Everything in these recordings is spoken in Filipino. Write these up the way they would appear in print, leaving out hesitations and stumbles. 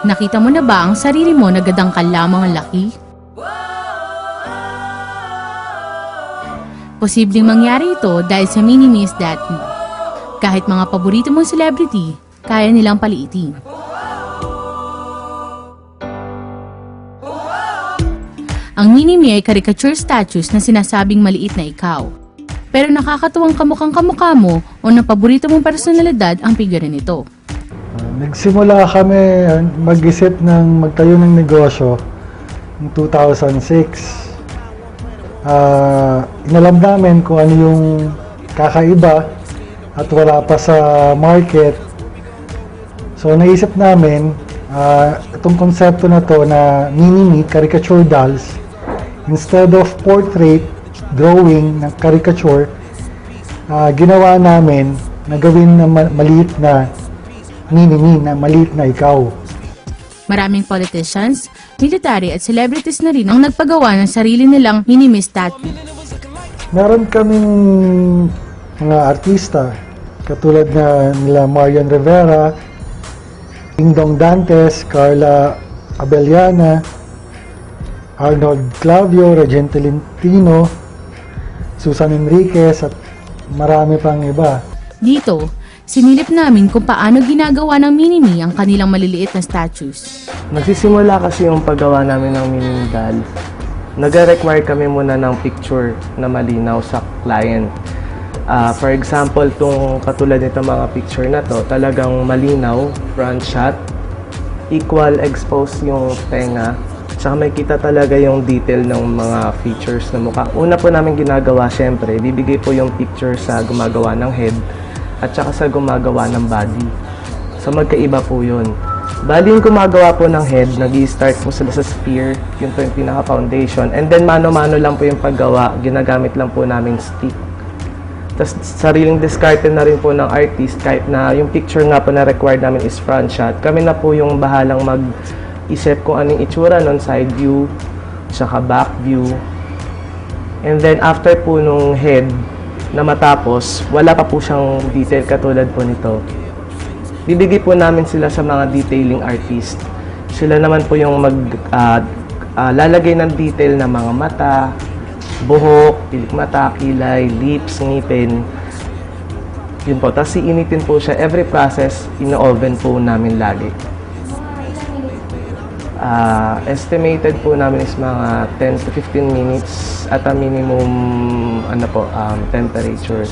Nakita mo na ba ang sarili mo na gadangkal lamang ang laki? Posibleng mangyari ito dahil sa Mini-Me is That You. Kahit mga paborito mong celebrity, kaya nilang paliitin. Ang Mini-Me ay caricature statues na sinasabing maliit na ikaw. Pero nakakatuwang kamukhang kamukha mo o ng paborito mong personalidad ang figure nito. Nagsimula kami mag-isip ng magtayo ng negosyo noong 2006. Inalam namin kung ano yung kakaiba at wala pa sa market. So naisip namin itong konsepto na to na Mini-Me caricature dolls, instead of portrait drawing ng caricature, ginawa namin na gawin na maliit na Mini-Me, na maliit na ikaw. Maraming politicians, military at celebrities na rin ang nagpagawa ng sarili nilang Mini-Me statue. Meron kaming mga artista katulad na nila Marian Rivera, Dingdong Dantes, Carla Abellana, Arnold Clavio, Regente Lintino, Susan Enriquez at marami pang iba. Dito, sinilip namin kung paano ginagawa ng Mini-Me ang kanilang maliliit na statues. Nagsisimula kasi yung paggawa namin ng Mini-Me doll. Nag-require kami muna ng picture na malinaw sa client. For example, itong katulad nito mga picture na to, talagang malinaw, front shot, equal expose yung tenga, tsaka may kita talaga yung detail ng mga features na mukha. Una po namin ginagawa, syempre, bibigay po yung picture sa gumagawa ng head at saka sa gumagawa ng body. So magkaiba po yun. Bali yung gumagawa po ng head, nag-i-start po sila sa sphere, yun po yung pinaka-foundation. And then mano-mano lang po yung paggawa, ginagamit lang po namin stick. Tapos sariling diskarte na rin po ng artist, kahit na yung picture nga po na required namin is front shot. Kami na po yung bahalang mag-isip kung anong itsura nun, side view, tsaka back view. And then after po nung head, na matapos, wala pa po siyang detail katulad po nito. Bibigay po namin sila sa mga detailing artist. Sila naman po yung lalagay ng detail ng mga mata, buhok, pilik mata, kilay, lips, ngipin. Yun po. Tapos iinitin po siya. Every process, ino-oven po namin lagi. Estimated po namin is mga 10 to 15 minutes at a minimum temperature.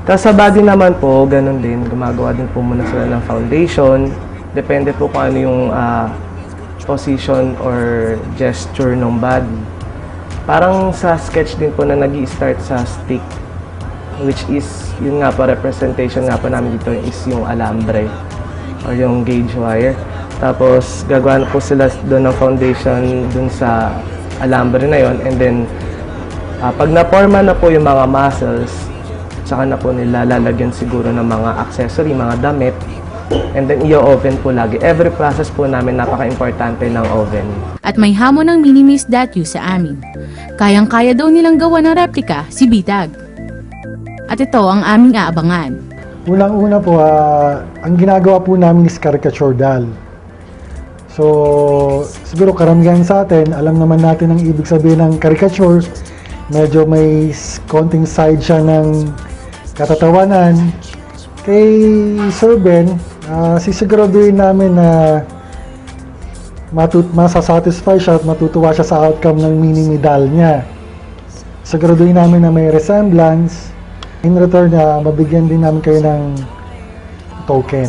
Tapos sa body naman po, ganun din. Gumagawa din po muna sila ng foundation. Depende po kung ano yung position or gesture ng body. Parang sa sketch din po na nag-i-start sa stick, which is, yun nga po, representation nga po namin dito is yung alambre or yung gauge wire. Tapos gagawa na po sila doon ng foundation doon sa alambre na yon, and then pag na-forma na po yung mga muscles, saka na po nila lalagyan siguro ng mga accessory, mga damit, and then i-oven po lagi. Every process po namin napaka-importante ng oven. At may hamon ng Mini-Me is That You sa amin. Kayang-kaya daw nilang gawa ng replika si Bitag. At ito ang aming aabangan. Unang-una po, ang ginagawa po namin is caricature doll. So, siguro karamihan sa atin, alam naman natin ang ibig sabihin ng caricature. Medyo may konting side siya ng katatawanan. Kay Sir Ben, sisiguraduhin namin na masasatisfy siya at matutuwa siya sa outcome ng Mini-Me doll niya. Siguraduhin namin na may resemblance. In return, mabigyan din namin kayo ng token.